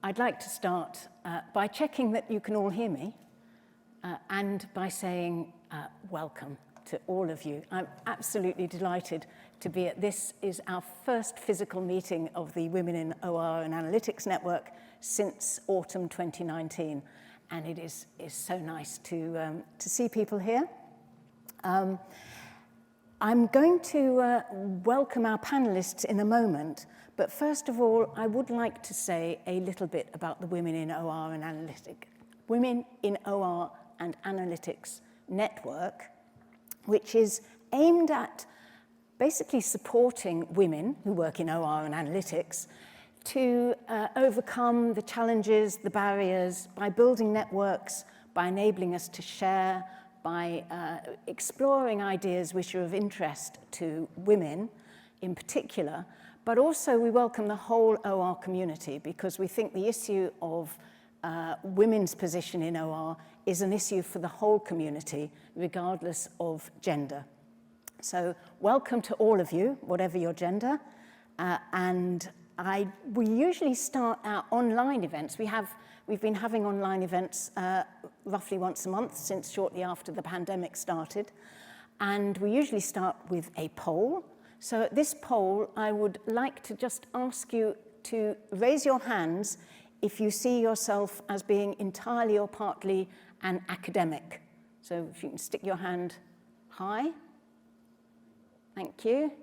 I'd like to start by checking that you can all hear me and by saying welcome to all of you. I'm absolutely delighted to be at this is our first physical meeting of the Women in OR and Analytics Network since autumn 2019, and it is so nice to see people here. I'm going to welcome our panelists in a moment, but first of all, I would like to say a little bit about the Women in OR and Analytics Network, which is aimed at basically supporting women who work in OR and analytics to overcome the challenges, the barriers, by building networks, by enabling us to share, by exploring ideas which are of interest to women in particular, but also we welcome the whole OR community because we think the issue of women's position in OR is an issue for the whole community, regardless of gender. So welcome to all of you, whatever your gender. We usually start our online events. We've been having online events roughly once a month since shortly after the pandemic started. And we usually start with a poll. So at this poll, I would like to just ask you to raise your hands if you see yourself as being entirely or partly an academic. So if you can stick your hand high. Thank you.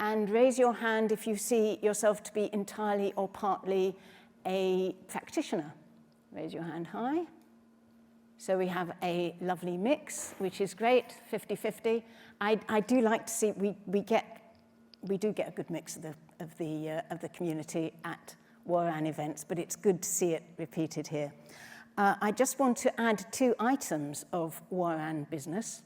And raise your hand if you see yourself to be entirely or partly a practitioner. Raise your hand high. So we have a lovely mix, which is great, 50-50. I do like to see we do get a good mix of the community at WORAN events, but it's good to see it repeated here. I just want to add 2 items of WORAN business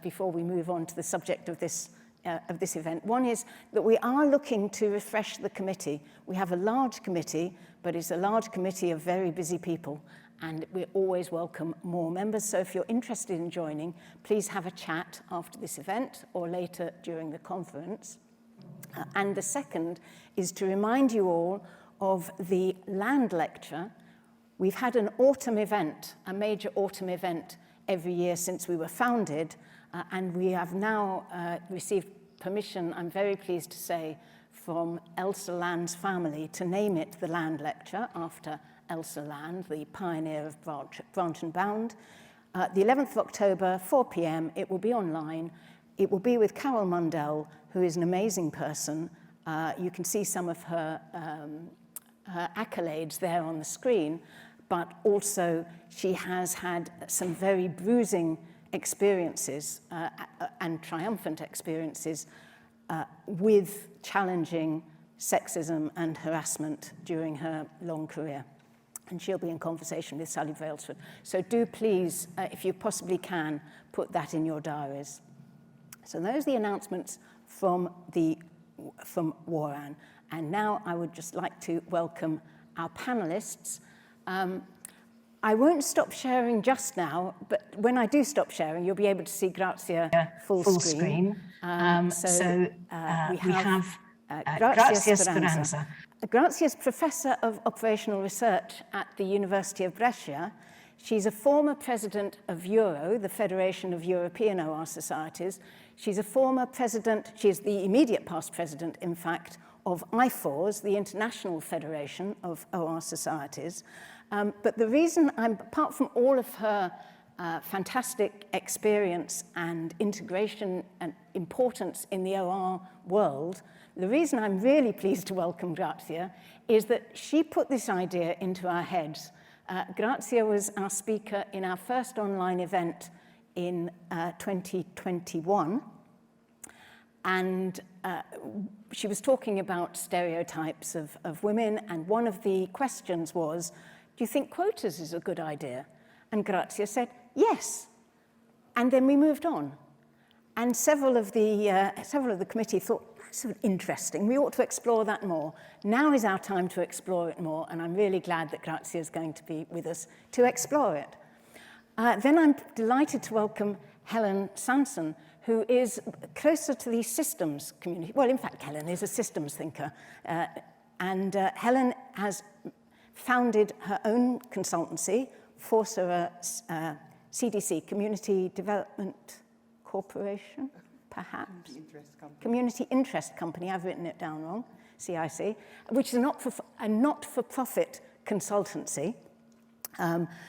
before we move on to the subject of this event. One is that we are looking to refresh the committee. We have a large committee, but it's a large committee of very busy people, and we always welcome more members. So if you're interested in joining, please have a chat after this event or later during the conference. And the second is to remind you all of the land lecture. We've had an autumn event, a major autumn event every year since we were founded, and we have now received permission, I'm very pleased to say, from Elsa Land's family to name it the Land Lecture after Elsa Land, the pioneer of Branch and Bound. The 11th of October, 4 p.m, it will be online. It will be with Carol Mundell, who is an amazing person. You can see some of her accolades there on the screen, but also she has had some very bruising experiences and triumphant experiences with challenging sexism and harassment during her long career. And she'll be in conversation with Sally Brailsford. So do please, if you possibly can, put that in your diaries. So those are the announcements from WORAN. And now I would just like to welcome our panelists. I won't stop sharing just now, but when I do stop sharing, you'll be able to see Grazia full screen. We have Grazia Speranza. Grazia is Professor of Operational Research at the University of Brescia. She's a former president of EURO, the Federation of European OR Societies. She's a former president, she's the immediate past president, in fact, of IFORS, the International Federation of OR Societies. But the reason apart from all of her fantastic experience and integration and importance in the OR world, the reason I'm really pleased to welcome Grazia is that she put this idea into our heads. Grazia was our speaker in our first online event in 2021, and she was talking about stereotypes of women, and one of the questions was, do you think quotas is a good idea? And Grazia said, yes. And then we moved on. And several of the committee thought, that's sort of interesting. We ought to explore that more. Now is our time to explore it more, and I'm really glad that Grazia is going to be with us to explore it. Then I'm delighted to welcome Helen Sanson, who is closer to the systems community. Well, in fact, Helen is a systems thinker. Helen has founded her own consultancy, Forsera CDC, Community Development Corporation, perhaps? Community Interest Company, I've written it down wrong, CIC, which is a not-for-profit consultancy.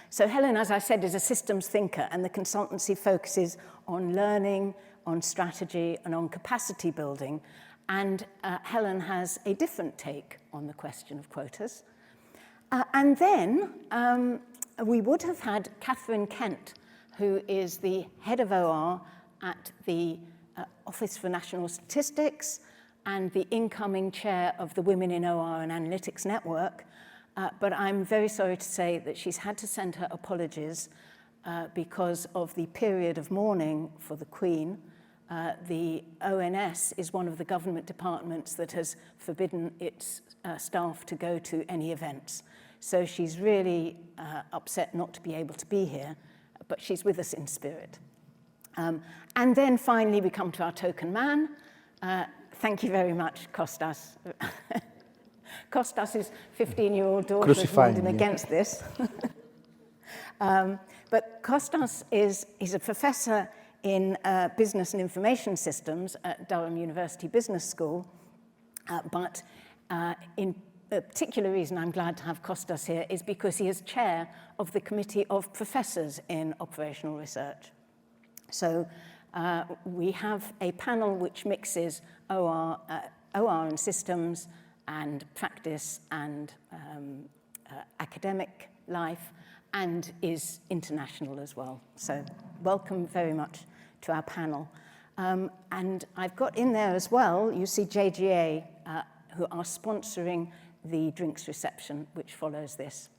So Helen, as I said, is a systems thinker, and the consultancy focuses on learning, on strategy, and on capacity building. And Helen has a different take on the question of quotas. And then we would have had Catherine Kent, who is the head of OR at the Office for National Statistics and the incoming chair of the Women in OR and Analytics Network. But I'm very sorry to say that she's had to send her apologies because of the period of mourning for the Queen. The ONS is one of the government departments that has forbidden its staff to go to any events. So she's really upset not to be able to be here, but she's with us in spirit. And then finally we come to our token man. Thank you very much, Kostas. Kostas' 15-year-old daughter has warned him against this. But Kostas he's a professor in business and information systems at Durham University Business School. But in a particular reason I'm glad to have Kostas here is because he is chair of the Committee of Professors in Operational Research. So we have a panel which mixes OR and systems and practice and academic life, and is international as well. So welcome very much to our panel. And I've got in there as well, you see JGA, who are sponsoring the drinks reception, which follows this.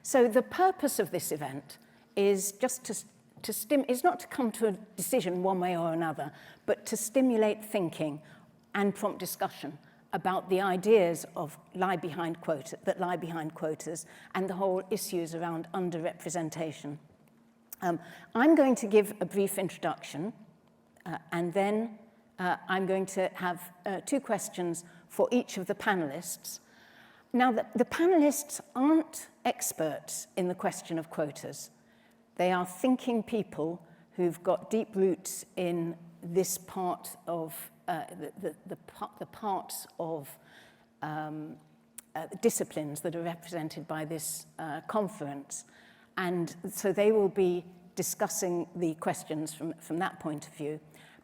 So the purpose of this event is just is not to come to a decision one way or another, but to stimulate thinking and prompt discussion about the ideas that lie behind quotas and the whole issues around underrepresentation. I'm going to give a brief introduction, and then I'm going to have 2 questions for each of the panelists. Now, the panelists aren't experts in the question of quotas. They are thinking people who've got deep roots in this part of the parts of disciplines that are represented by this conference. And so they will be discussing the questions from that point of view.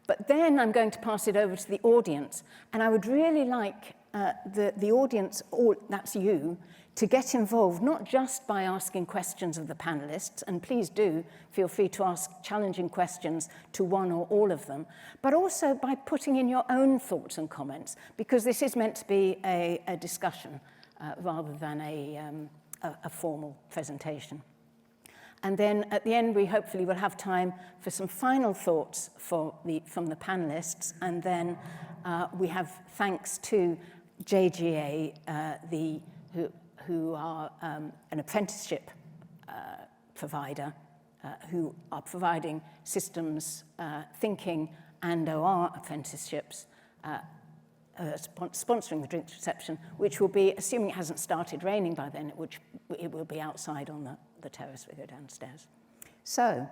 But then I'm going to pass it over to the audience. And I would really like the audience, that's you, to get involved, not just by asking questions of the panelists, and please do feel free to ask challenging questions to one or all of them, but also by putting in your own thoughts and comments, because this is meant to be a discussion rather than a formal presentation. And then at the end, we hopefully will have time for some final thoughts from the panelists, and then we have thanks to JGA, who are an apprenticeship provider, who are providing systems thinking and OR apprenticeships, sponsoring the drinks reception, which will be, assuming it hasn't started raining by then, it will be outside on the terrace we go downstairs. So,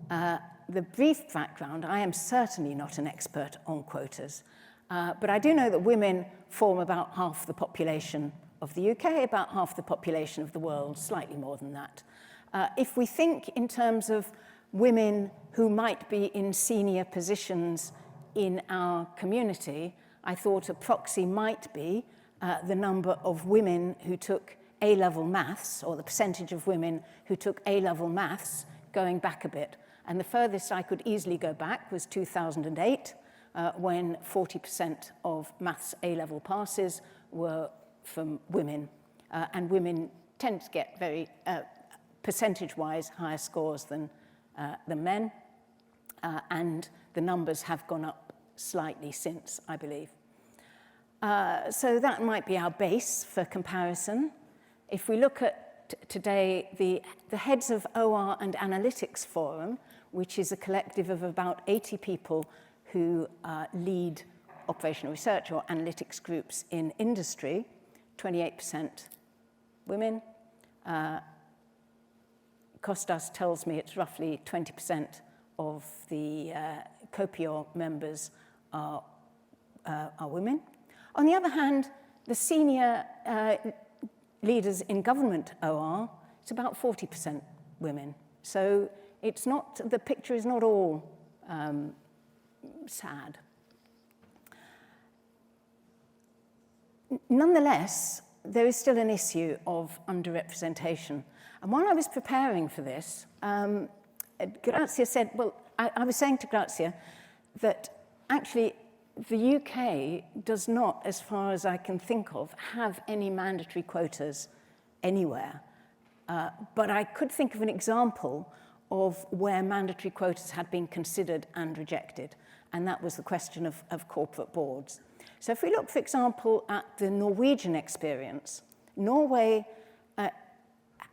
the brief background, I am certainly not an expert on quotas, but I do know that women form about half the population of the UK, about half the population of the world, slightly more than that. If we think in terms of women who might be in senior positions in our community, I thought a proxy might be the number of women who took A-level maths, or the percentage of women who took A-level maths, going back a bit. And the furthest I could easily go back was 2008, when 40% of maths A-level passes were from women. And women tend to get very, percentage-wise, higher scores than men. And the numbers have gone up slightly since, I believe. So that might be our base for comparison. If we look at today, the heads of OR and Analytics Forum, which is a collective of about 80 people who lead operational research or analytics groups in industry, 28% women. Costas tells me it's roughly 20% of the COPIOR members are women. On the other hand, the senior leaders in government OR, it's about 40% women. So it's not, the picture is not all sad. Nonetheless, there is still an issue of underrepresentation. And while I was preparing for this, Grazia said, well, I was saying to Grazia that actually the UK does not, as far as I can think of, have any mandatory quotas anywhere. But I could think of an example of where mandatory quotas had been considered and rejected, and that was the question of corporate boards. So if we look, for example, at the Norwegian experience, Norway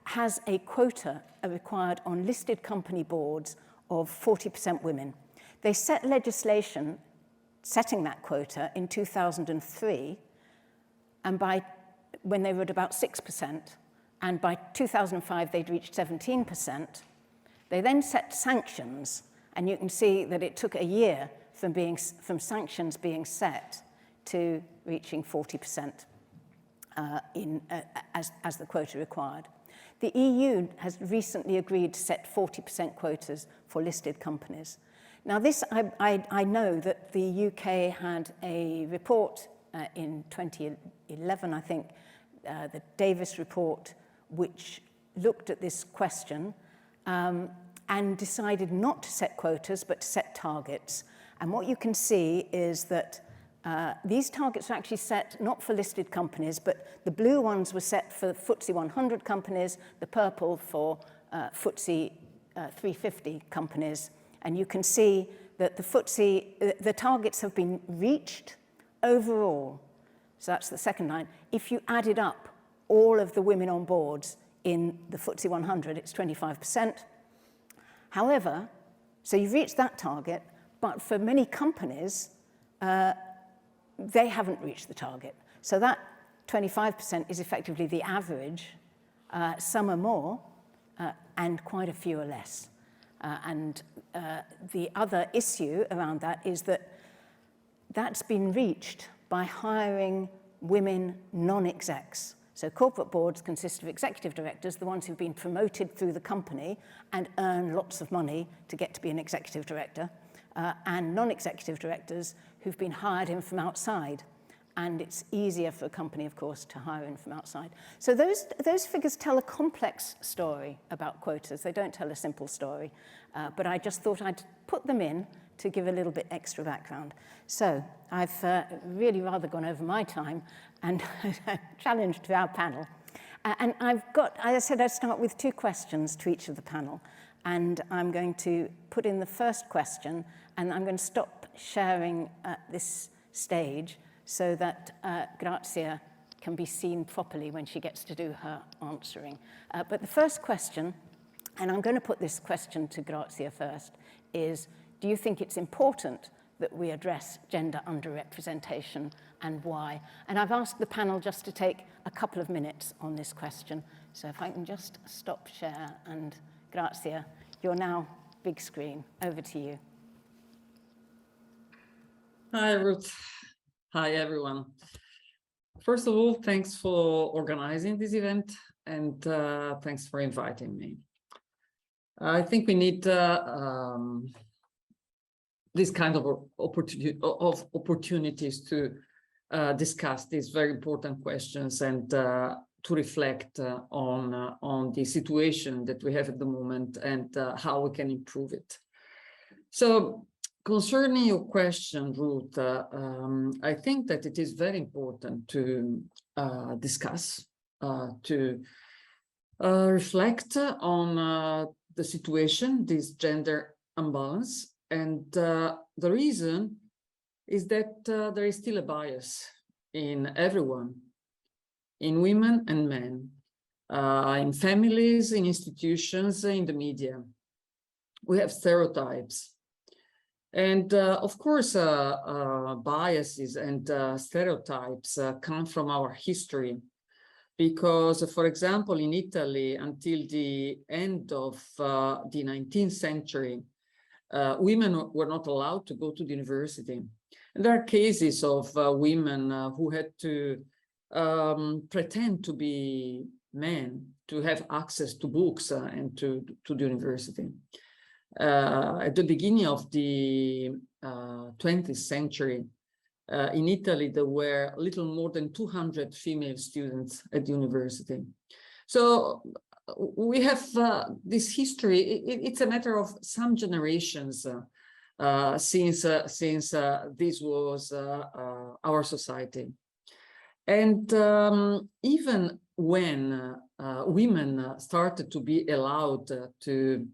has a quota required on listed company boards of 40% women. They set legislation setting that quota in 2003, and when they were at about 6%, and by 2005 they'd reached 17%. They then set sanctions, and you can see that it took a year from sanctions being set to reaching 40% as the quota required. The EU has recently agreed to set 40% quotas for listed companies. Now this, I know that the UK had a report in 2011, I think, the Davis report, which looked at this question and decided not to set quotas, but to set targets. And what you can see is that these targets are actually set not for listed companies, but the blue ones were set for FTSE 100 companies, the purple for FTSE 350 companies. And you can see that the targets have been reached overall. So that's the second line. If you added up all of the women on boards in the FTSE 100, it's 25%. However, so you've reached that target, but for many companies, they haven't reached the target. So that 25% is effectively the average. Some are more, and quite a few are less. And the other issue around that is that that's been reached by hiring women non-execs. So corporate boards consist of executive directors, the ones who've been promoted through the company and earn lots of money to get to be an executive director, and non-executive directors who've been hired in from outside. And it's easier for a company, of course, to hire in from outside. So those figures tell a complex story about quotas. They don't tell a simple story. But I just thought I'd put them in to give a little bit extra background. So I've really rather gone over my time and challenged our panel. And I've got, as I said, I'd start with 2 questions to each of the panel. And I'm going to put in the first question, and I'm going to stop sharing at this stage so that Grazia can be seen properly when she gets to do her answering. But the first question, and I'm going to put this question to Grazia first, is, do you think it's important that we address gender underrepresentation, and why? And I've asked the panel just to take a couple of minutes on this question. So if I can just stop share, and Grazia, you're now big screen. Over to you. Hi, Ruth. Hi, everyone. First of all, thanks for organizing this event, and thanks for inviting me. I think we need this kind of opportunities to discuss these very important questions and to reflect on the situation that we have at the moment and how we can improve it. So, concerning your question, Ruth, I think that it is very important to discuss, to reflect on the situation, this gender imbalance. And the reason is that there is still a bias in everyone, in women and men, in families, in institutions, in the media. We have stereotypes. And of course, biases and stereotypes come from our history, Because, for example, in Italy, until the end of the 19th century, women were not allowed to go to the university. And there are cases of women who had to pretend to be men to have access to books and to the university. At the beginning of the 20th century, in Italy, there were a little more than 200 female students at the university. So we have this history. It's a matter of some generations since this was our society. And even when women started to be allowed to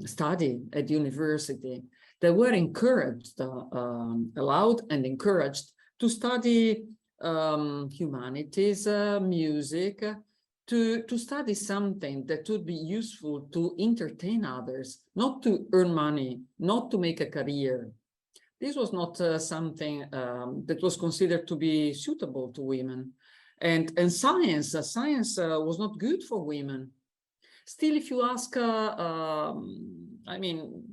study at university, they were encouraged, allowed and encouraged to study humanities, music, to study something that would be useful to entertain others, not to earn money, not to make a career. This was not something that was considered to be suitable to women. And science was not good for women. Still, if you ask, I mean,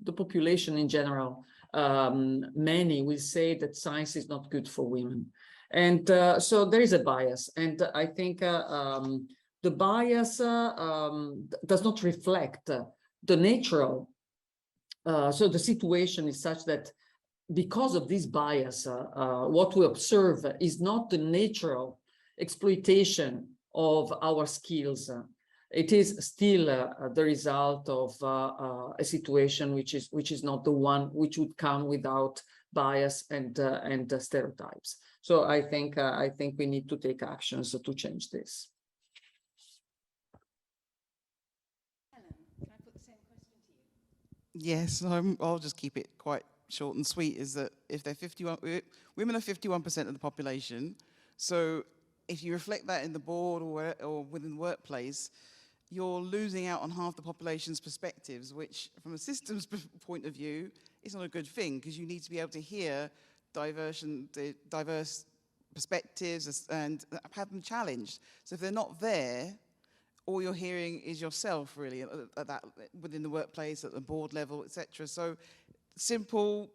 the population in general, many will say that science is not good for women. And so there is a bias. And I think the bias does not reflect the natural. So the situation is such that because of this bias, what we observe is not the natural exploitation of our skills. It is still the result of a situation which is not the one which would come without bias and stereotypes. So I think we need to take actions to change this. Helen, can I put the same question to you? Yes, I'll just keep it quite short and sweet. Is that if they're 51, women are 51% of the population. So if you reflect that in the board or within the workplace, you're losing out on half the population's perspectives, which from a systems point of view is not a good thing, because you need to be able to hear diverse perspectives and have them challenged. So if they're not there, all you're hearing is yourself, really, at that, within the workplace, at the board level, etc. So simple,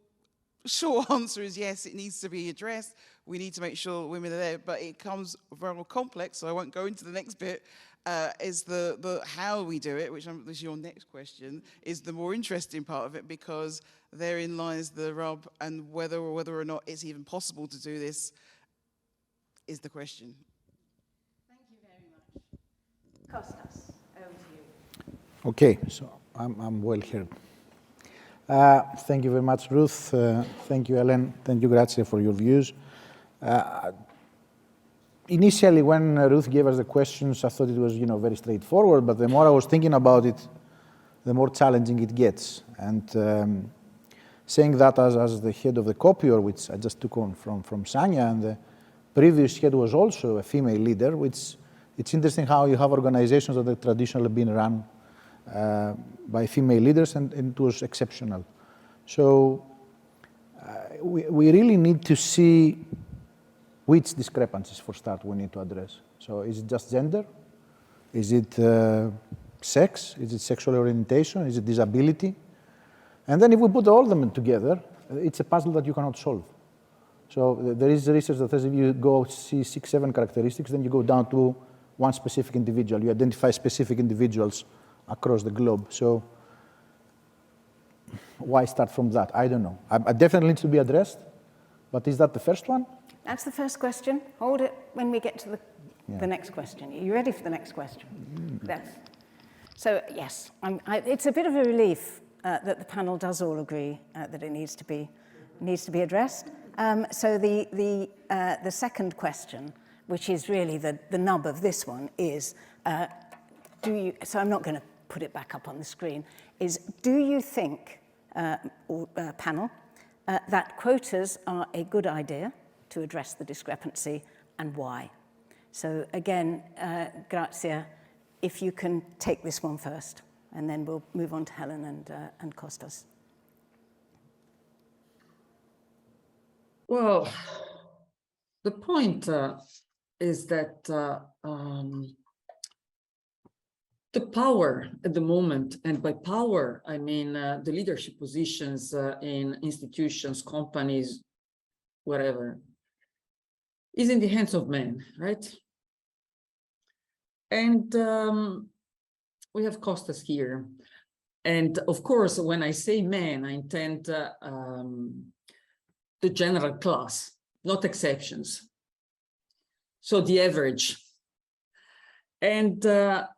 short answer is yes, it needs to be addressed. We need to make sure women are there, but it comes very more complex, so I won't go into the next bit. Is the how we do it, which is your next question, is the more interesting part of it, because therein lies the rub, and whether or not it's even possible to do this is the question. Thank you very much. Kostas, over to you. Okay, so I'm well here. Thank you very much, Ruth. Thank you, Ellen. Thank you, Grazia, for your views. Initially, when Ruth gave us the questions, I thought it was, very straightforward. But the more I was thinking about it, the more challenging it gets. And saying that as the head of the copier, which I just took on from Sanya, and the previous head was also a female leader, which it's interesting how you have organizations that have traditionally been run by female leaders, and it was exceptional. So we really need to see which discrepancies, for start, we need to address. So is it just gender? Is it sex? Is it sexual orientation? Is it disability? And then if we put all of them together, it's a puzzle that you cannot solve. So there is research that says if you go see 6, 7 characteristics, then you go down to one specific individual. You identify specific individuals across the globe. So why start from that? I don't know. I definitely need to be addressed, but is that the first one? That's the first question. Hold it when we get to the next question. Are you ready for the next question? Yes. So yes, it's a bit of a relief that the panel does all agree that it needs to be addressed. So the second question, which is really the nub of this one, is so I'm not going to put it back up on the screen, is do you think, panel, that quotas are a good idea to address the discrepancy, and why? So again, Grazia, if you can take this one first, and then we'll move on to Helen and Kostas. Well, the point is that the power at the moment, and by power, I mean the leadership positions in institutions, companies, whatever, is in the hands of men, right? And we have quotas here. And of course, when I say men, I intend the general class, not exceptions. So the average. And the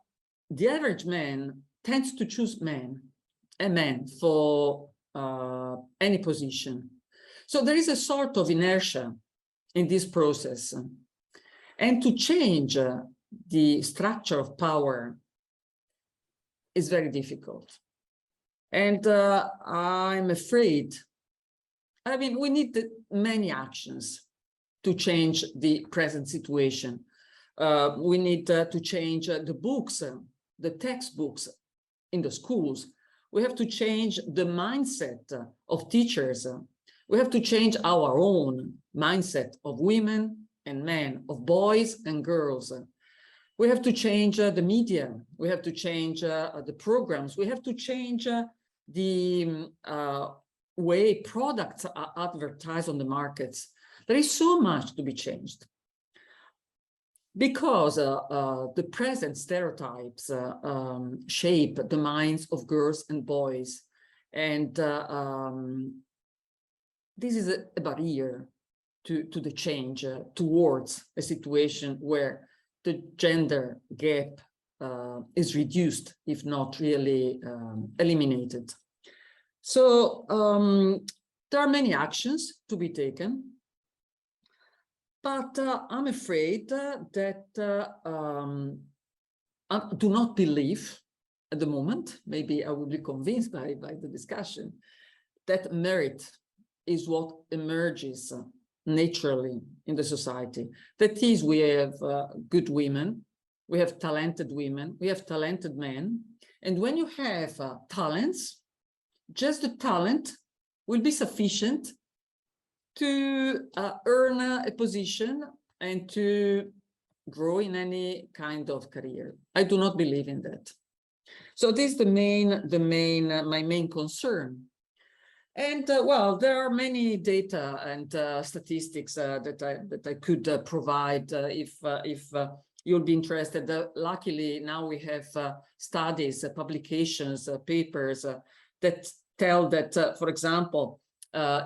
average man tends to choose a man for any position. So there is a sort of inertia in this process. And to change the structure of power is very difficult. And I'm afraid, I mean, we need many actions to change the present situation. We need to change the books, the textbooks in the schools. We have to change the mindset of teachers. We have to change our own mindset of women and men, of boys and girls. We have to change the media. We have to change the programs. We have to change the way products are advertised on the markets. There is so much to be changed. Because the present stereotypes shape the minds of girls and boys. And this is a barrier to the change towards a situation where the gender gap is reduced, if not really eliminated. So there are many actions to be taken. But I'm afraid that I do not believe at the moment, maybe I will be convinced by the discussion, that merit is what emerges naturally in the society. That is, we have good women, we have talented women, we have talented men. And when you have talents, just the talent will be sufficient to earn a position and to grow in any kind of career. I do not believe in that. So this is my main concern. And well, there are many data and statistics that I could provide if you'll be interested. Luckily, now we have studies, publications, papers that tell that, for example,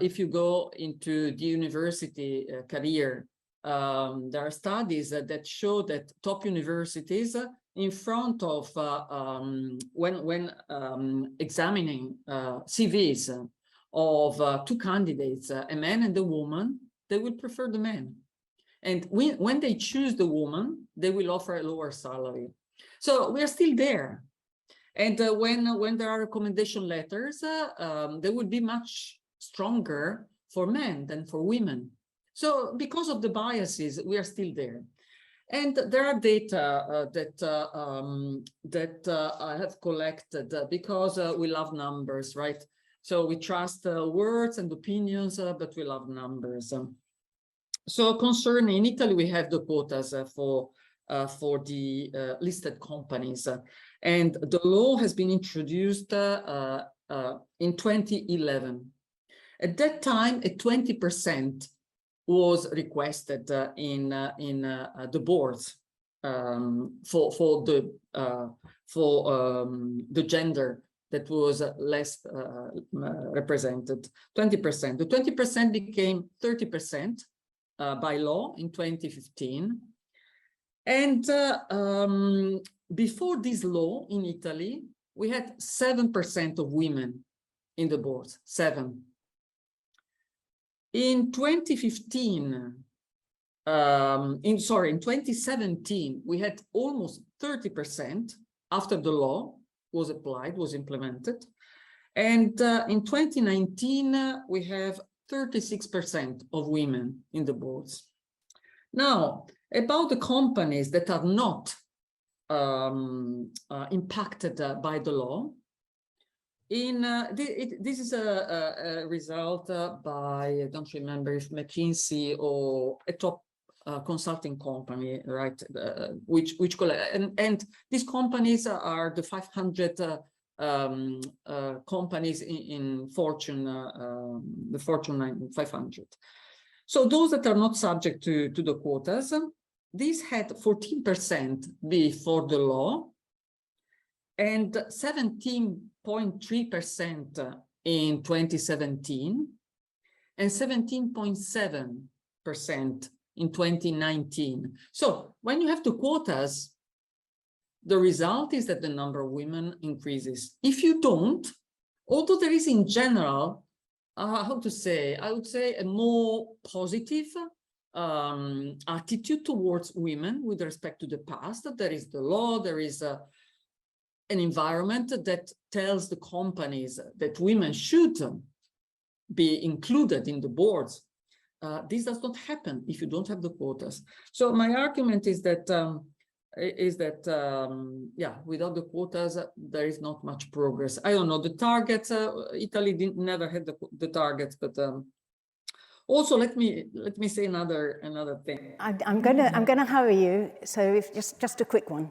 if you go into the university career, there are studies that show that top universities in front of when examining CVs of two candidates, a man and a woman, they will prefer the man. And when they choose the woman, they will offer a lower salary. So we are still there. And when there are recommendation letters, they will be much stronger for men than for women. So because of the biases, we are still there. And there are data that I have collected because we love numbers, right? So we trust words and opinions, but we love numbers. So concerning, in Italy, we have the quotas for the listed companies. And the law has been introduced in 2011. At that time, a 20% was requested in the boards for the gender that was less represented. 20%. The 20% became 30% by law in 2015. And before this law in Italy, we had 7% of women in the boards, 7. In 2015, in 2017, we had almost 30% after the law was applied, was implemented. And in 2019, we have 36% of women in the boards. Now, about the companies that are not impacted by the law, this is a result by, I don't remember if McKinsey or a top consulting company, right? Which collect, and these companies are the 500 companies in Fortune, the Fortune 500. So those that are not subject to the quotas, these had 14% before the law, and 17.3% in 2017, and 17.7% in 2019. So when you have the quotas, the result is that the number of women increases. If you don't, although there is in general, how to say, I would say a more positive attitude towards women with respect to the past. There is the law, there is an environment that tells the companies that women should be included in the boards. This does not happen if you don't have the quotas. So my argument is that yeah, without the quotas, there is not much progress. I don't know the targets. Italy never had the targets, but also let me say another thing. I'm gonna hurry you. So if just a quick one.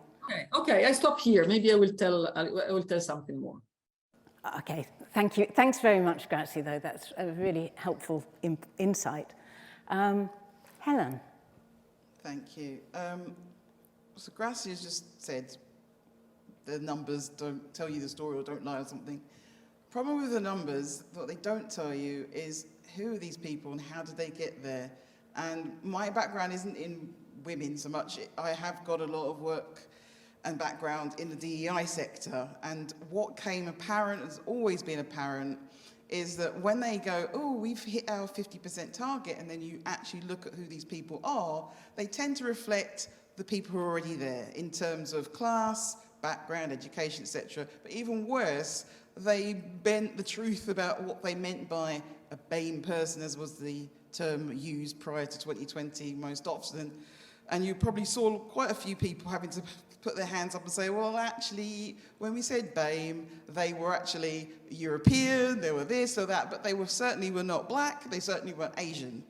Okay. I stop here. Maybe I will tell something more. Okay, thank you. Thanks very much, Grazie, though. That's a really helpful insight. Helen. Thank you. So Grazie has just said the numbers don't tell you the story or don't lie or something. Problem with the numbers, what they don't tell you is who are these people and how did they get there? And my background isn't in women so much. I have got a lot of work and background in the DEI sector. And what came apparent, has always been apparent, is that when they go, oh, we've hit our 50% target, and then you actually look at who these people are, they tend to reflect the people who are already there in terms of class, background, education, etc. But even worse, they bent the truth about what they meant by a BAME person, as was the term used prior to 2020 most often. And you probably saw quite a few people having to put their hands up and say, well, actually, when we said BAME, they were actually European, they were this or that, but they certainly were not black, they certainly weren't Asian.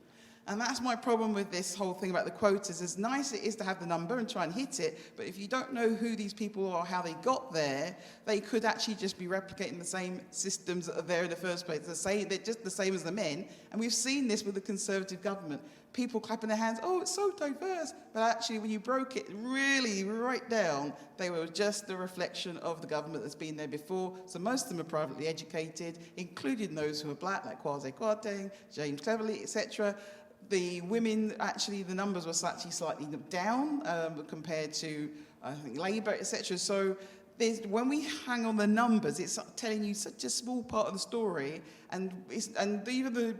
And that's my problem with this whole thing about the quotas. As nice it is to have the number and try and hit it, but if you don't know who these people are, how they got there, they could actually just be replicating the same systems that are there in the first place. They're just the same as the men. And we've seen this with the Conservative government. People clapping their hands, oh, it's so diverse. But actually, when you broke it really right down, they were just the reflection of the government that's been there before. So most of them are privately educated, including those who are black, like Kwasi Kwarteng, James Cleverly, etc. The women, actually, the numbers were actually slightly down compared to, I think, Labour, etc. So when we hang on the numbers, it's telling you such a small part of the story. And even the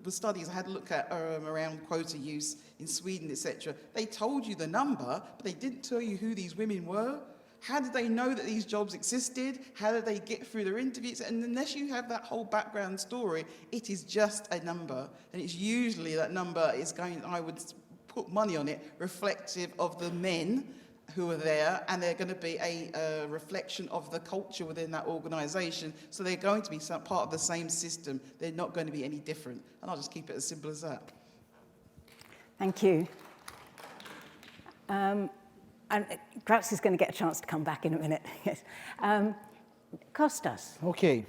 studies I had a look at around quota use in Sweden, etc., they told you the number, but they didn't tell you who these women were. How did they know that these jobs existed? How did they get through their interviews? And unless you have that whole background story, it is just a number. And it's usually that number is going, I would put money on it, reflective of the men who are there, and they're going to be a reflection of the culture within that organisation. So they're going to be part of the same system. They're not going to be any different. And I'll just keep it as simple as that. Thank you. And Grazie's going to get a chance to come back in a minute. Yes. Kostas. Okay.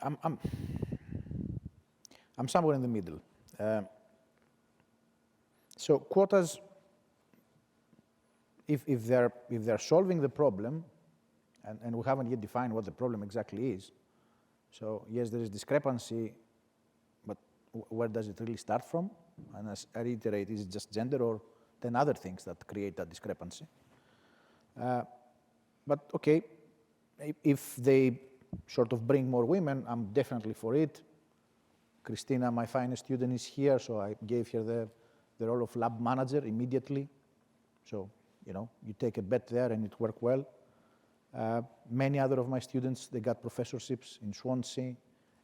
I'm somewhere in the middle. So quotas, if they're solving the problem, and we haven't yet defined what the problem exactly is. So yes, there is discrepancy, but where does it really start from? And as I reiterate, is it just gender or 10 other things that create that discrepancy? But okay, if they sort of bring more women, I'm definitely for it. Christina, my finest student, is here, so I gave her the role of lab manager immediately. So, you know, you take a bet there and it worked well. Many other of my students, they got professorships in Swansea,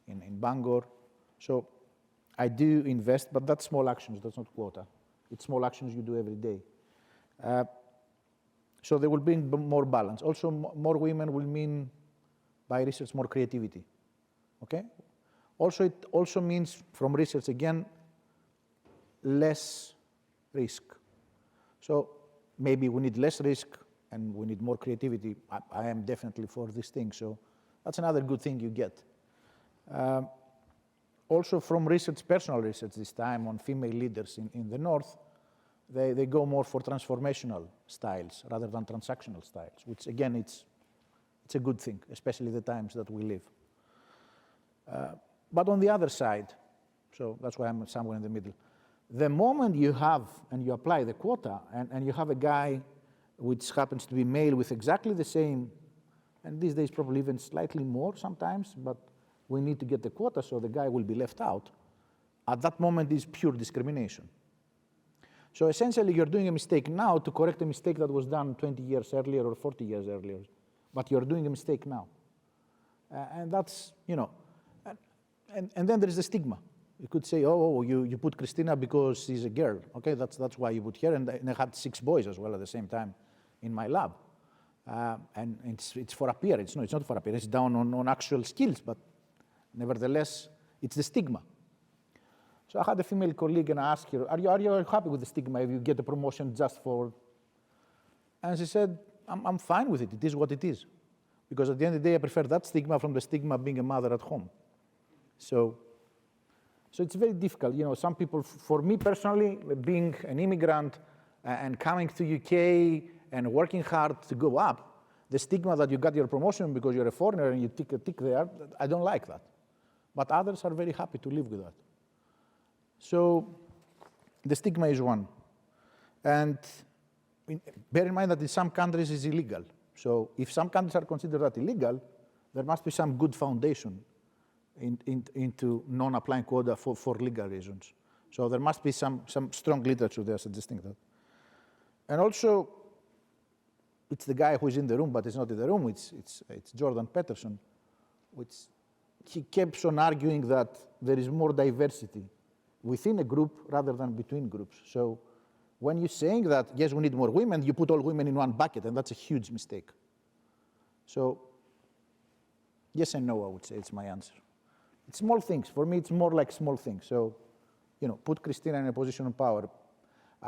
in Bangor. So I do invest, but that's small actions, that's not quota. It's small actions you do every day. So they will bring more balance. Also, more women will mean, by research, more creativity, okay? Also, it also means, from research again, less risk. So maybe we need less risk and we need more creativity. I am definitely for this thing. So that's another good thing you get. Also from research, personal research this time on female leaders in the North, they go more for transformational styles rather than transactional styles, which again, it's a good thing, especially the times that we live. But on the other side, so that's why I'm somewhere in the middle, the moment you have and you apply the quota and you have a guy which happens to be male with exactly the same, and these days probably even slightly more sometimes, but we need to get the quota so the guy will be left out, at that moment is pure discrimination. So essentially you're doing a mistake now to correct a mistake that was done 20 years earlier or 40 years earlier, but you're doing a mistake now. And that's, you know, and then there is the stigma. You could say, oh, you put Christina because she's a girl. Okay, that's why you put her. And I had 6 boys as well at the same time in my lab. And it's for appearance. No, it's not for appearance. It's down on actual skills, but nevertheless, it's the stigma. So I had a female colleague and I asked her, are you happy with the stigma if you get a promotion just for? And she said, I'm fine with it. It is what it is. Because at the end of the day, I prefer that stigma from the stigma of being a mother at home. So it's very difficult. You know, some people, for me personally, being an immigrant and coming to UK and working hard to go up, the stigma that you got your promotion because you're a foreigner and you tick a tick there, I don't like that. But others are very happy to live with that. So the stigma is one. And bear in mind that in some countries it's illegal. So if some countries are considered that illegal, there must be some good foundation into non-applying quota for legal reasons. So there must be some strong literature there suggesting that. And also, it's the guy who is in the room, but it's not in the room, it's Jordan Peterson, which he keeps on arguing that there is more diversity within a group rather than between groups. So when you're saying that, yes, we need more women, you put all women in one bucket, and that's a huge mistake. So yes and no, I would say, it's my answer. It's small things. For me, it's more like small things. So, you know, put Christina in a position of power.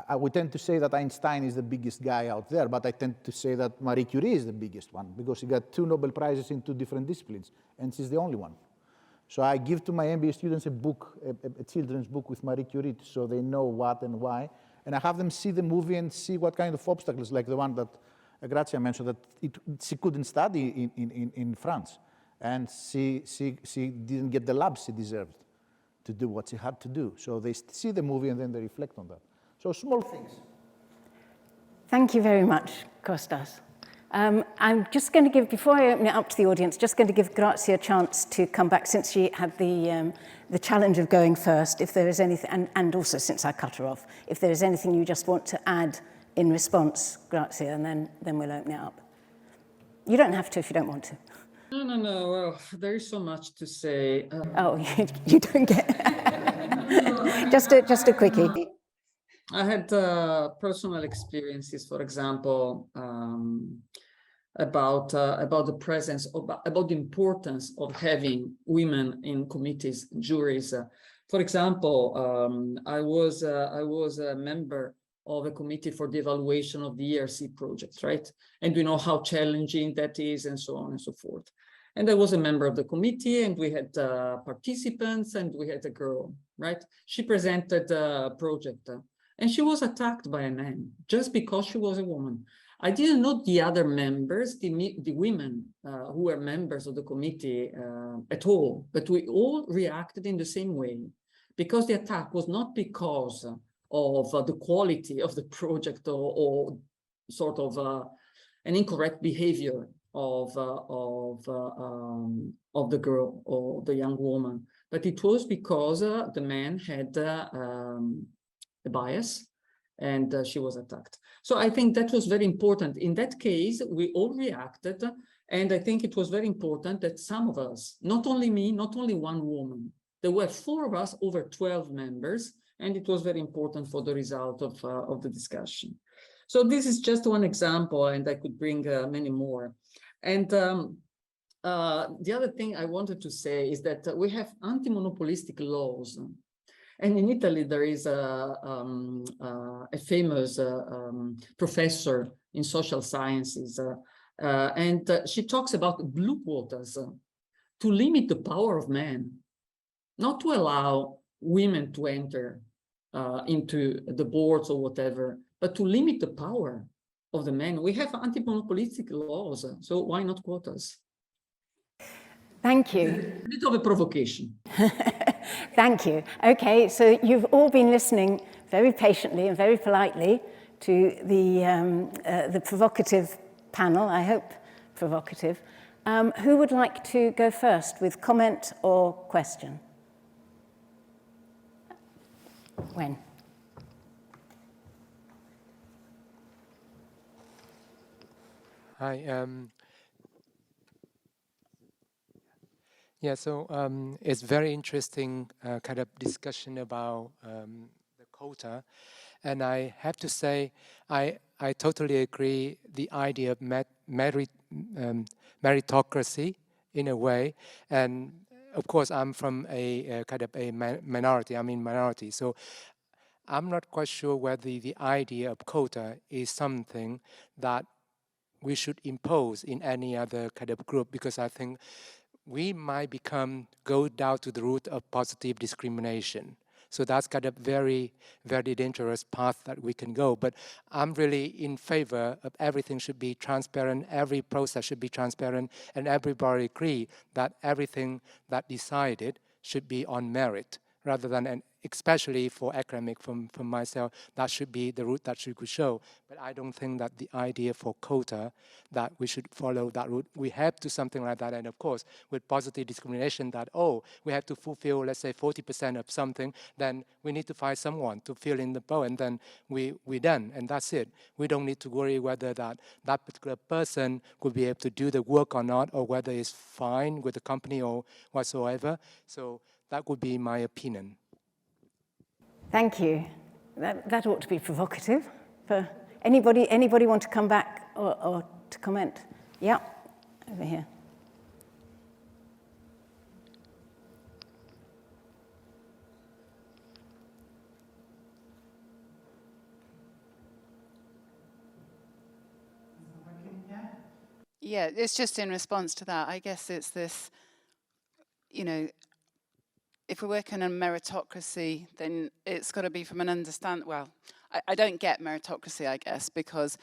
I would tend to say that Einstein is the biggest guy out there, but I tend to say that Marie Curie is the biggest one because she got 2 Nobel Prizes in 2 different disciplines, and she's the only one. So I give to my MBA students a book, a children's book with Marie Curie, so they know what and why, and I have them see the movie and see what kind of obstacles, like the one that Grazia mentioned, that she couldn't study in France. And she didn't get the lab she deserved to do what she had to do. So they see the movie and then they reflect on that. So small things. Thank you very much, Kostas. I'm just going to give, before I open it up to the audience, just going to give Grazia a chance to come back since she had the challenge of going first, if there is anything, and also since I cut her off, if there is anything you just want to add in response, Grazia, and then we'll open it up. You don't have to if you don't want to. No. Well, there is so much to say. Oh, you don't get just a quickie. I had personal experiences, for example, about the presence about the importance of having women in committees, juries. For example, I was a member of a committee for the evaluation of the ERC project, right? And we know how challenging that is, and so on and so forth. And I was a member of the committee, and we had participants, and we had a girl, right? She presented a project, and she was attacked by a man just because she was a woman. I didn't know the other members, the women who were members of the committee at all, but we all reacted in the same way, because the attack was not because of the quality of the project or sort of an incorrect behavior of the girl or the young woman, but it was because the man had a bias, and she was attacked. So I think that was very important. In that case, we all reacted, and I think it was very important that some of us, not only me, not only one woman, there were 4 of us over 12 members, and it was very important for the result of the discussion. So this is just one example, and I could bring many more. And the other thing I wanted to say is that we have anti-monopolistic laws, And in Italy, there is a famous professor in social sciences, and she talks about blue quotas to limit the power of men, not to allow women to enter into the boards or whatever, but to limit the power of the men. We have anti-monopolistic laws, so why not quotas? Thank you. A bit of a provocation. Thank you. Okay, so you've all been listening very patiently and very politely to the provocative panel, I hope provocative. Who would like to go first with comment or question? When? Hi. Yeah, so it's very interesting kind of discussion about the quota. And I have to say, I totally agree the idea of meritocracy in a way. And of course, I'm from a kind of a minority. I'm in minority. So I'm not quite sure whether the idea of quota is something that we should impose in any other kind of group, because I think we might go down to the route of positive discrimination. So that's kind of very, very dangerous path that we can go. But I'm really in favor of everything should be transparent, every process should be transparent, and everybody agree that everything that decided should be on merit, rather than, especially for academic, from myself, that should be the route that should show. But I don't think that the idea for quota, that we should follow that route. We have to something like that, and of course, with positive discrimination, that, oh, we have to fulfill, let's say, 40% of something, then we need to find someone to fill in the bowl, and then we're done, and that's it. We don't need to worry whether that particular person could be able to do the work or not, or whether it's fine with the company or whatsoever. So that would be my opinion. Thank you. That ought to be provocative. For anybody want to come back or to comment? Yeah, over here. Yeah, it's just in response to that. I guess it's this, you know, if we're working on meritocracy, then it's got to be from an understand. Well, I don't get meritocracy, I guess, because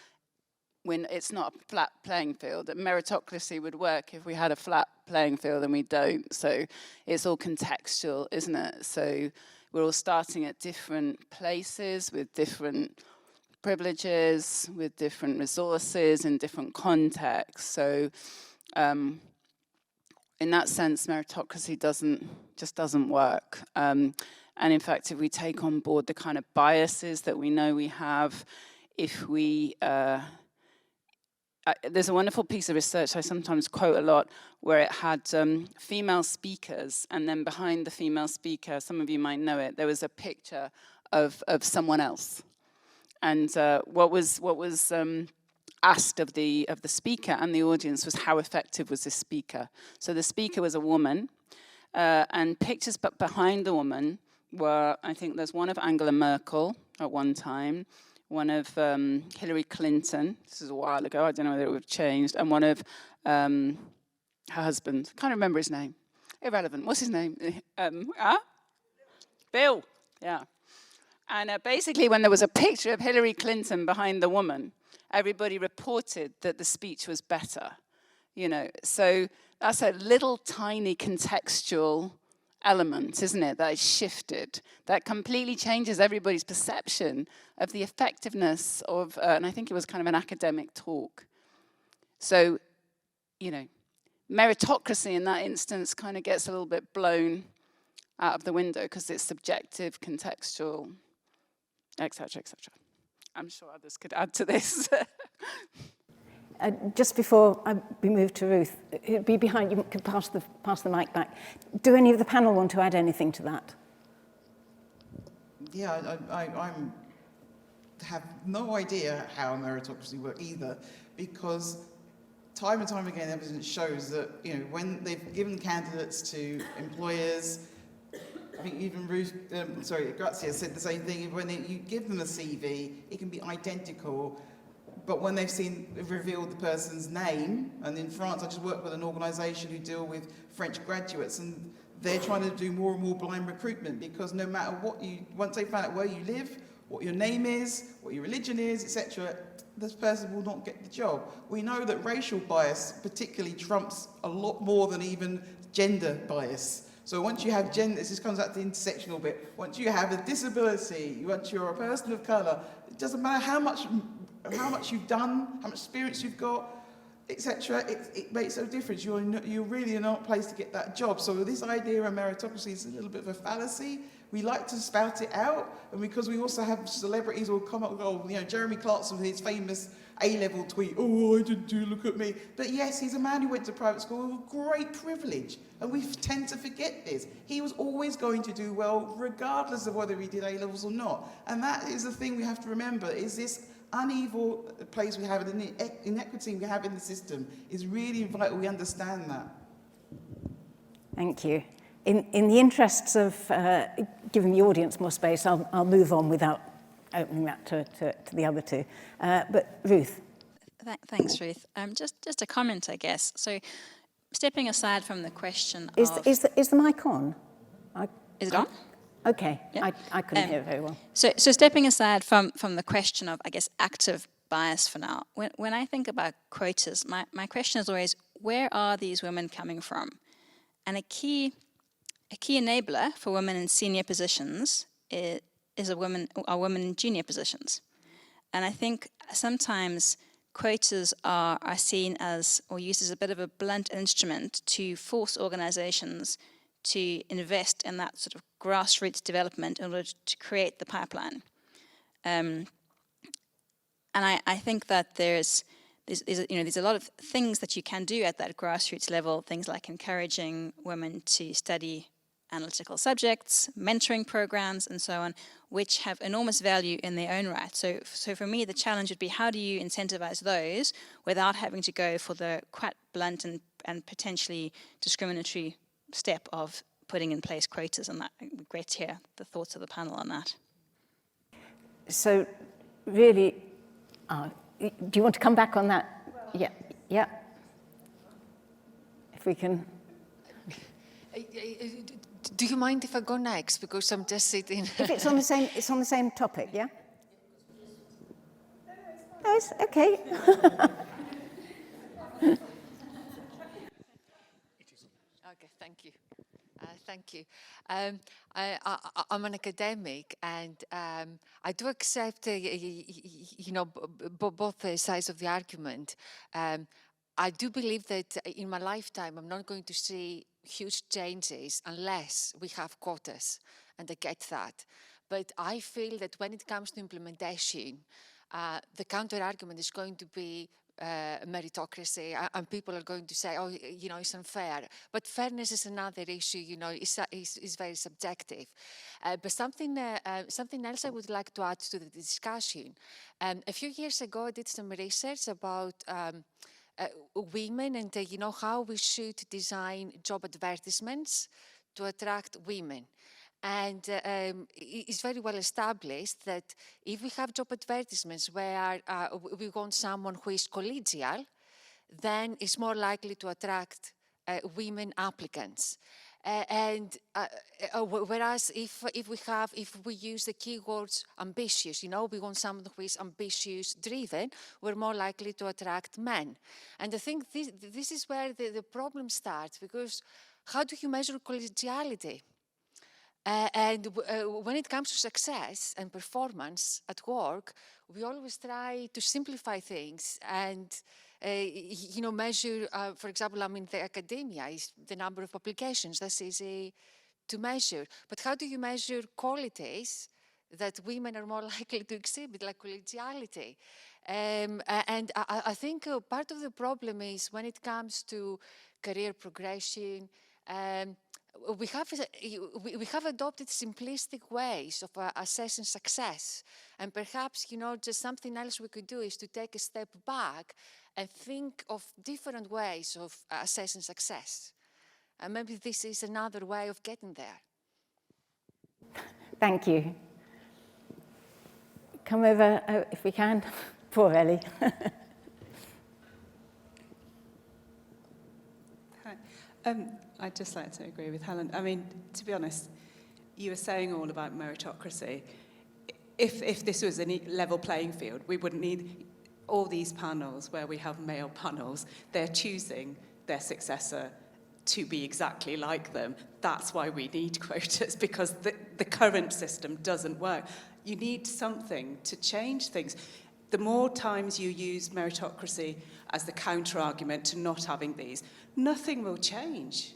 when it's not a flat playing field, meritocracy would work if we had a flat playing field, and we don't. So it's all contextual, isn't it? So we're all starting at different places with different privileges, with different resources in different contexts. So in that sense, meritocracy just doesn't work. And in fact, if we take on board the kind of biases that we know we have, if we, there's a wonderful piece of research I sometimes quote a lot, where it had female speakers, and then behind the female speaker, some of you might know it, there was a picture of someone else. And what was asked of the speaker and the audience was, how effective was this speaker? So the speaker was a woman, and pictures but behind the woman were, I think there's one of Angela Merkel at one time, one of Hillary Clinton, this is a while ago, I don't know whether it would have changed, and one of her husband, can't remember his name, irrelevant, what's his name? Bill, yeah. And basically when there was a picture of Hillary Clinton behind the woman, everybody reported that the speech was better, you know. So that's a little tiny contextual element, isn't it, that is shifted, that completely changes everybody's perception of the effectiveness of, and I think it was kind of an academic talk. So, you know, meritocracy in that instance kind of gets a little bit blown out of the window because it's subjective, contextual, etc., etc. I'm sure others could add to this. Just before we move to Ruth, it'd be behind you, can pass the mic back. Do any of the panel want to add anything to that? Yeah, I have no idea how meritocracy works either, because time and time again, evidence shows that, you know, when they've given candidates to employers, I think even Ruth, Grazia said the same thing. When you give them a CV, it can be identical, but when they've revealed the person's name, and in France, I just work with an organisation who deal with French graduates, and they're trying to do more and more blind recruitment, because no matter what once they find out where you live, what your name is, what your religion is, etc., this person will not get the job. We know that racial bias particularly trumps a lot more than even gender bias. So once you have gender, this comes out to the intersectional bit, once you have a disability, once you're a person of colour, it doesn't matter how much you've done, how much experience you've got, etc. It makes no difference. You're really not a place to get that job. So this idea of meritocracy is a little bit of a fallacy. We like to spout it out, and because we also have celebrities who will come up and go, Jeremy Clarkson with his famous A-level tweet, oh, I didn't do, look at me. But yes, he's a man who went to private school with great privilege, and we tend to forget this. He was always going to do well, regardless of whether he did A-levels or not. And that is the thing we have to remember, is this unequal place we have, and the inequity we have in the system is really vital we understand that. Thank you. In the interests of giving the audience more space, I'll move on without opening that to the other two. But Ruth. Thanks, Ruth. Just a comment, I guess. So, stepping aside from the question is the mic on? Is it on? Okay, yeah. I couldn't hear it very well. So stepping aside from the question of, I guess, active bias for now, when I think about quotas, my question is always, where are these women coming from? And a key enabler for women in senior positions are women in junior positions. And I think sometimes quotas are seen as, or used as a bit of a blunt instrument to force organizations to invest in that sort of grassroots development in order to create the pipeline. And I think that there's a lot of things that you can do at that grassroots level, things like encouraging women to study analytical subjects, mentoring programs, and so on, which have enormous value in their own right. So for me, the challenge would be, how do you incentivize those without having to go for the quite blunt and potentially discriminatory step of putting in place quotas? And that, great to hear the thoughts of the panel on that. So really, do you want to come back on that? Well, yeah. If we can. Do you mind if I go next? Because I'm just sitting. If it's on the same topic, yeah? No, it's okay. Okay, thank you. Thank you. I'm an academic, and I do accept, both sides of the argument. I do believe that in my lifetime, I'm not going to see huge changes unless we have quotas, and I get that. But I feel that when it comes to implementation, the counter-argument is going to be meritocracy, and people are going to say, oh, it's unfair. But fairness is another issue, is very subjective. But something else I would like to add to the discussion. A few years ago, I did some research about women and, how we should design job advertisements to attract women. And it's very well established that if we have job advertisements where we want someone who is collegial, then it's more likely to attract women applicants. Whereas if we use the keywords ambitious, we want someone who is ambitious, driven, we're more likely to attract men. And I think this is where the problem starts, because how do you measure collegiality? When it comes to success and performance at work, we always try to simplify things and, measure, for example, the academia is the number of publications. That's easy to measure. But how do you measure qualities that women are more likely to exhibit, like collegiality? And I think part of the problem is when it comes to career progression, we have adopted simplistic ways of assessing success. And perhaps, just something else we could do is to take a step back and think of different ways of assessing success. And maybe this is another way of getting there. Thank you. Come over, if we can. Poor Ellie. Hi. I'd just like to agree with Helen. I mean, to be honest, you were saying all about meritocracy. If this was a level playing field, we wouldn't need all these panels where we have male panels. They're choosing their successor to be exactly like them. That's why we need quotas, because the current system doesn't work. You need something to change things. The more times you use meritocracy as the counter-argument to not having these, nothing will change.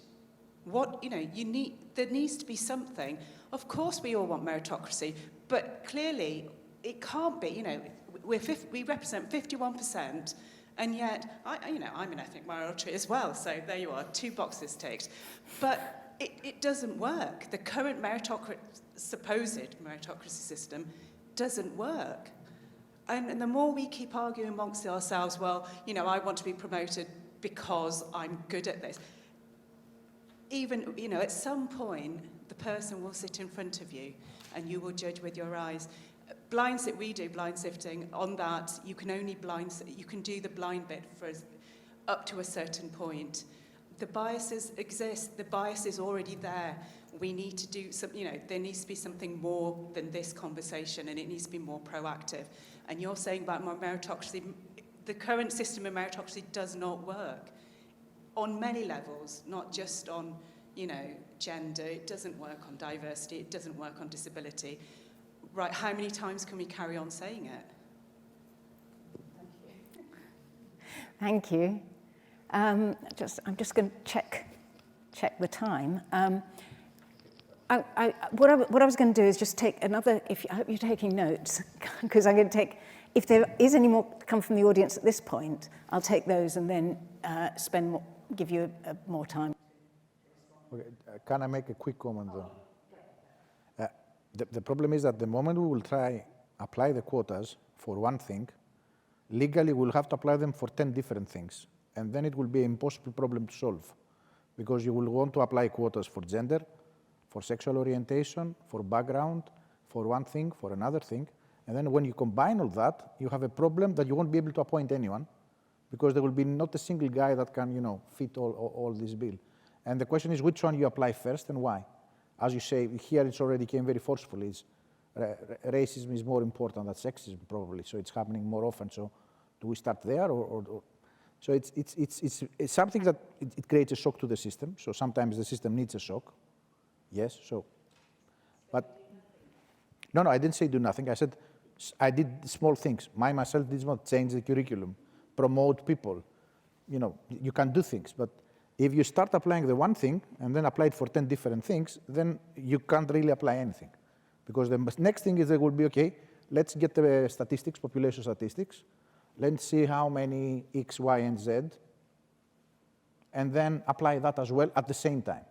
There needs to be something. Of course we all want meritocracy, but clearly it can't be, we represent 51%, and yet, I'm an ethnic minority as well, so there you are, 2 boxes ticked. But it doesn't work. The current supposed meritocracy system doesn't work. And the more we keep arguing amongst ourselves, well, I want to be promoted because I'm good at this. Even, at some point, the person will sit in front of you and you will judge with your eyes. We do blind sifting. On that, you can only you can do the blind bit for up to a certain point. The biases exist. The bias is already there. We need to do there needs to be something more than this conversation, and it needs to be more proactive. And you're saying about more meritocracy. The current system of meritocracy does not work on many levels, not just on, gender. It doesn't work on diversity. It doesn't work on disability. Right, how many times can we carry on saying it? Thank you. I'm just going to check the time. What I was going to do is just take another. I hope you're taking notes, because I'm going to take. If there is any more come from the audience at this point, I'll take those and then give you more time. Okay, can I make a quick comment though? The problem is that the moment we will apply the quotas for one thing, legally we'll have to apply them for 10 different things. And then it will be an impossible problem to solve, because you will want to apply quotas for gender, for sexual orientation, for background, for one thing, for another thing. And then when you combine all that, you have a problem that you won't be able to appoint anyone, because there will be not a single guy that can, fit all this bill. And the question is which one you apply first and why. As you say, here it already came very forcefully. Racism is more important than sexism, probably, so it's happening more often. So do we start there? So it's something that it creates a shock to the system. So sometimes the system needs a shock. Yes, but no, I didn't say do nothing. I said I did small things. Myself did not change the curriculum, promote people. You can do things, but if you start applying the one thing and then apply it for 10 different things, then you can't really apply anything. Because the next thing is there will be, okay, let's get the statistics, population statistics. Let's see how many X, Y, and Z, and then apply that as well at the same time.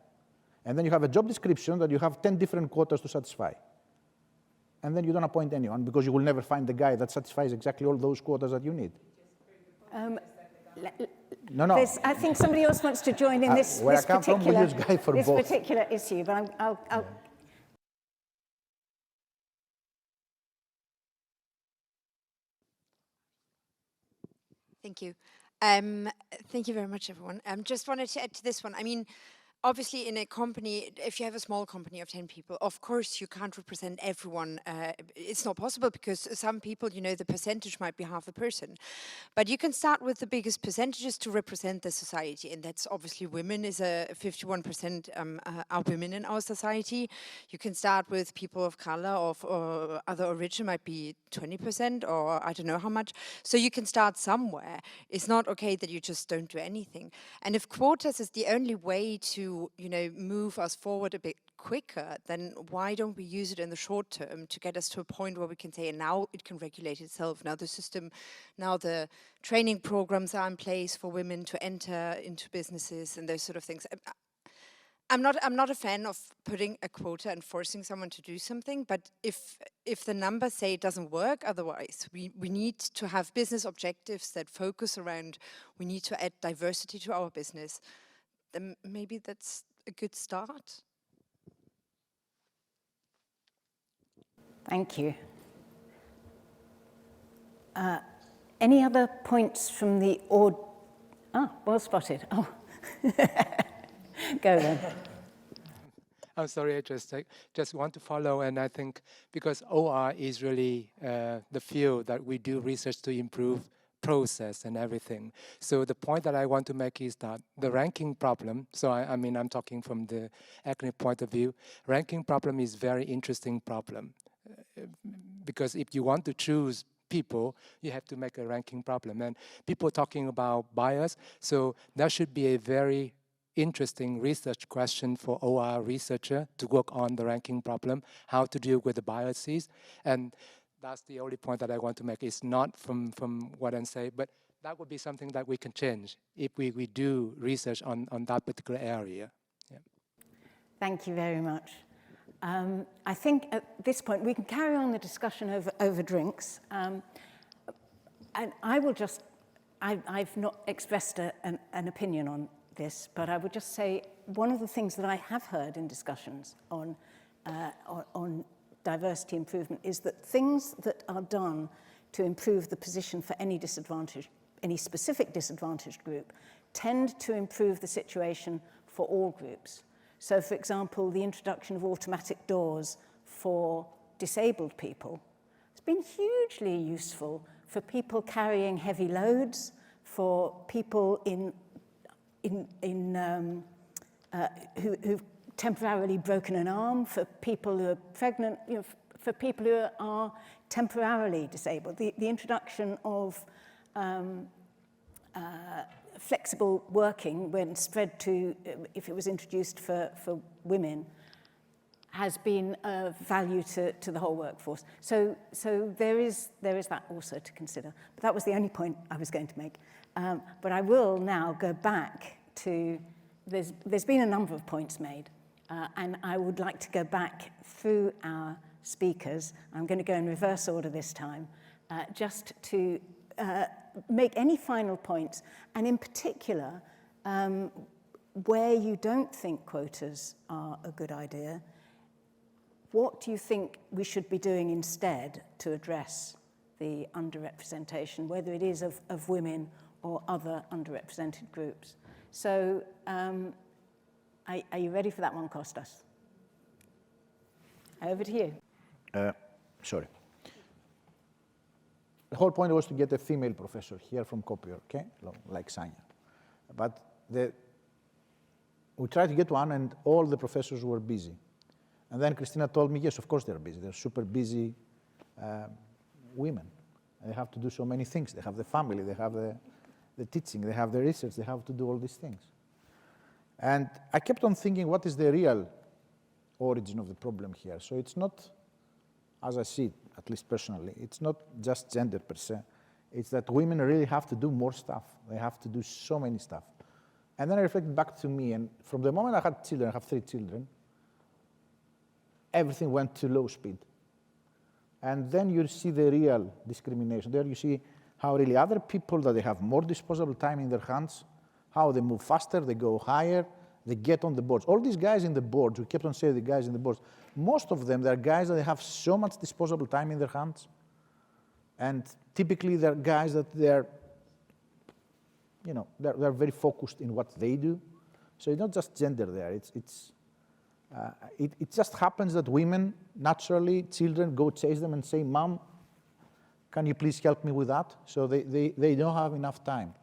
And then you have a job description that you have 10 different quotas to satisfy. And then you don't appoint anyone, because you will never find the guy that satisfies exactly all those quotas that you need. No. I think somebody else wants to join in this particular issue, but I'll Thank you. Thank you very much, everyone. Just wanted to add to this one. I mean, obviously, in a company, if you have a small company of 10 people, of course, you can't represent everyone. It's not possible, because some people, the percentage might be half a person. But you can start with the biggest percentages to represent the society. And that's obviously women is a 51% are women in our society. You can start with people of color or other origin, might be 20% or I don't know how much. So you can start somewhere. It's not okay that you just don't do anything. And if quotas is the only way to move us forward a bit quicker, then why don't we use it in the short term to get us to a point where we can say, and now it can regulate itself. Now the system, now the training programs are in place for women to enter into businesses and those sort of things. I'm not a fan of putting a quota and forcing someone to do something, but if the numbers say it doesn't work otherwise, we need to have business objectives that focus around, we need to add diversity to our business. Then maybe that's a good start. Thank you. Any other points from the well spotted. Oh, go then. I'm sorry, I just want to follow, and I think because OR is really the field that we do research to improve process and everything. So the point that I want to make is that the ranking problem, so I mean, I'm talking from the academic point of view, ranking problem is very interesting problem. Because if you want to choose people, you have to make a ranking problem. And people talking about bias, so that should be a very interesting research question for OR researcher to work on the ranking problem, how to deal with the biases. And that's the only point that I want to make. It's not from what I say, but that would be something that we can change if we do research on that particular area. Yeah. Thank you very much. I think at this point we can carry on the discussion over drinks. And I will just, I've not expressed an opinion on this, but I would just say one of the things that I have heard in discussions on diversity improvement is that things that are done to improve the position for any specific disadvantaged group tend to improve the situation for all groups. So, for example, the introduction of automatic doors for disabled people has been hugely useful for people carrying heavy loads, for people who've temporarily broken an arm, for people who are pregnant, for people who are temporarily disabled. The introduction of flexible working, when spread to, if it was introduced for women, has been of value to the whole workforce. So there is that also to consider. But that was the only point I was going to make. But I will now go back to, there's been a number of points made, and I would like to go back through our speakers. I'm going to go in reverse order this time, just to make any final points, and in particular, where you don't think quotas are a good idea, what do you think we should be doing instead to address the underrepresentation, whether it is of women or other underrepresented groups? So, are you ready for that one, Kostas? Over to you. Sorry. The whole point was to get a female professor here from Kopior, okay, like Sanya. But we tried to get one, and all the professors were busy. And then Christina told me, yes, of course they're busy. They're super busy women. They have to do so many things. They have the family, they have the teaching, they have the research, they have to do all these things. And I kept on thinking, what is the real origin of the problem here? So it's not, as I see it, at least personally, it's not just gender per se. It's that women really have to do more stuff. They have to do so many stuff. And then I reflected back to me, and from the moment I had children, I have 3 children, everything went to low speed. And then you see the real discrimination. There you see how really other people, that they have more disposable time in their hands, how they move faster, they go higher, they get on the boards. All these guys in the boards, we kept on saying the guys in the boards, most of them, they're guys that they have so much disposable time in their hands. And typically they're guys that they're very focused in what they do. So it's not just gender there, it just happens that women, naturally, children go chase them and say, Mom, can you please help me with that? So they don't have enough time.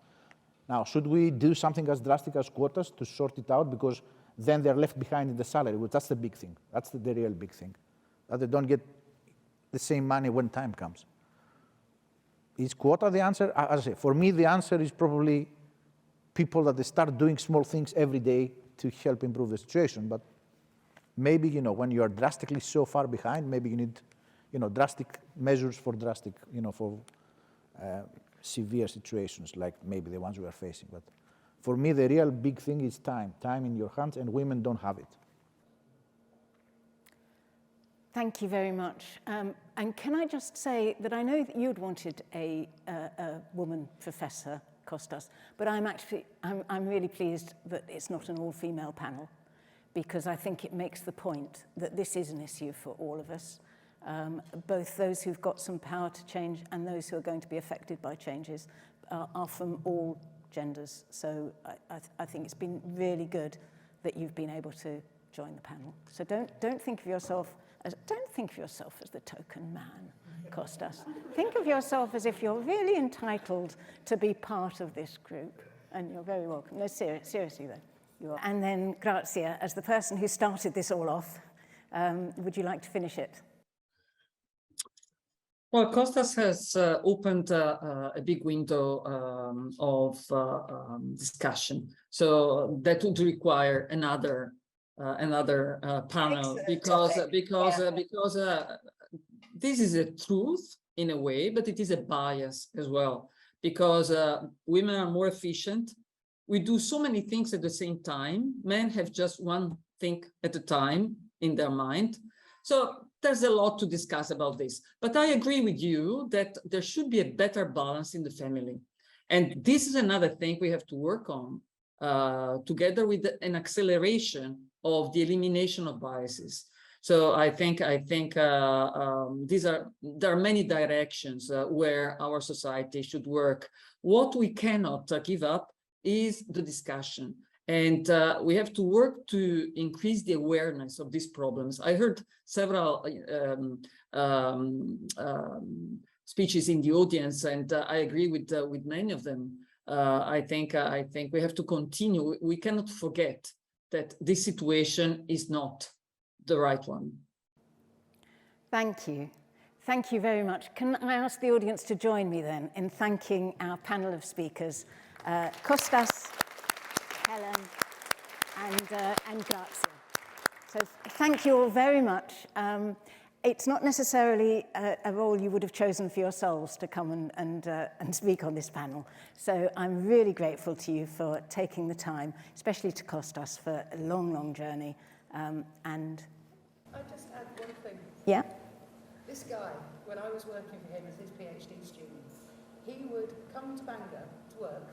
Now, should we do something as drastic as quotas to sort it out? Because then they're left behind in the salary. Well, that's the big thing. That's the real big thing. That they don't get the same money when time comes. Is quota the answer? As I say, for me, the answer is probably people that they start doing small things every day to help improve the situation. But maybe, when you are drastically so far behind, maybe you need, drastic measures for severe situations like maybe the ones we are facing. But for me, the real big thing is time in your hands, and women don't have it. Thank you very much. And can I just say that I know that you'd wanted a woman professor, Kostas, but I'm really pleased that it's not an all-female panel, because I think it makes the point that this is an issue for all of us. both those who've got some power to change and those who are going to be affected by changes, are from all genders. So I think it's been really good that you've been able to join the panel. So don't think of yourself as the token man, Kostas. Think of yourself as if you're really entitled to be part of this group, and you're very welcome. No, seriously though, you are. And then Grazia, as the person who started this all off, would you like to finish it? Well, Kostas has opened a big window of discussion, so that would require another panel. Excellent. because this is a truth in a way, but it is a bias as well, because women are more efficient. We do so many things at the same time. Men have just one thing at a time in their mind. So there's a lot to discuss about this, but I agree with you that there should be a better balance in the family. And this is another thing we have to work on, together with an acceleration of the elimination of biases. So I think there are many directions where our society should work. What we cannot give up is the discussion. And we have to work to increase the awareness of these problems. I heard several speeches in the audience, and I agree with many of them. I think we have to continue. We cannot forget that this situation is not the right one. Thank you. Thank you very much. Can I ask the audience to join me then in thanking our panel of speakers, Kostas, Helen, and Grazia. So thank you all very much. It's not necessarily a role you would have chosen for yourselves to come and speak on this panel. So I'm really grateful to you for taking the time, especially to Kostas for a long, long journey. And I'll just add one thing. Yeah? This guy, when I was working for him as his PhD student, he would come to Bangor to work,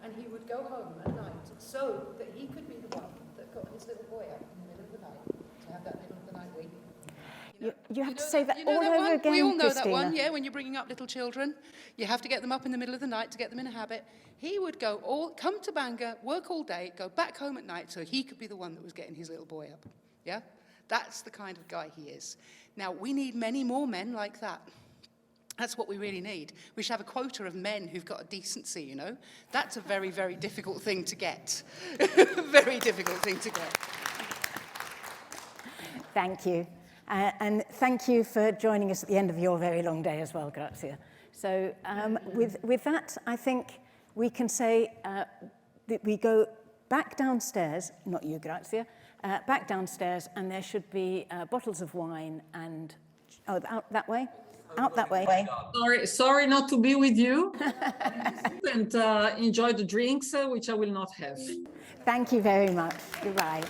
and he would go home at night so that he could be the one that got his little boy up in the middle of the night to have that middle of the night week. You have to say that all over again, We all know Christina. that one, yeah, when you're bringing up little children. You have to get them up in the middle of the night to get them in a habit. He would come to Bangor, work all day, go back home at night so he could be the one that was getting his little boy up. Yeah? That's the kind of guy he is. Now, we need many more men like that. That's what we really need. We should have a quota of men who've got a decency, you know? That's a very, very difficult thing to get. Very difficult thing to get. Thank you. And thank you for joining us at the end of your very long day as well, Grazia. So with that, I think we can say that we go back downstairs, not you, Grazia, back downstairs, and there should be bottles of wine and, out that way? Out that way. Sorry not to be with you. And enjoy the drinks, which I will not have. Thank you very much. Goodbye.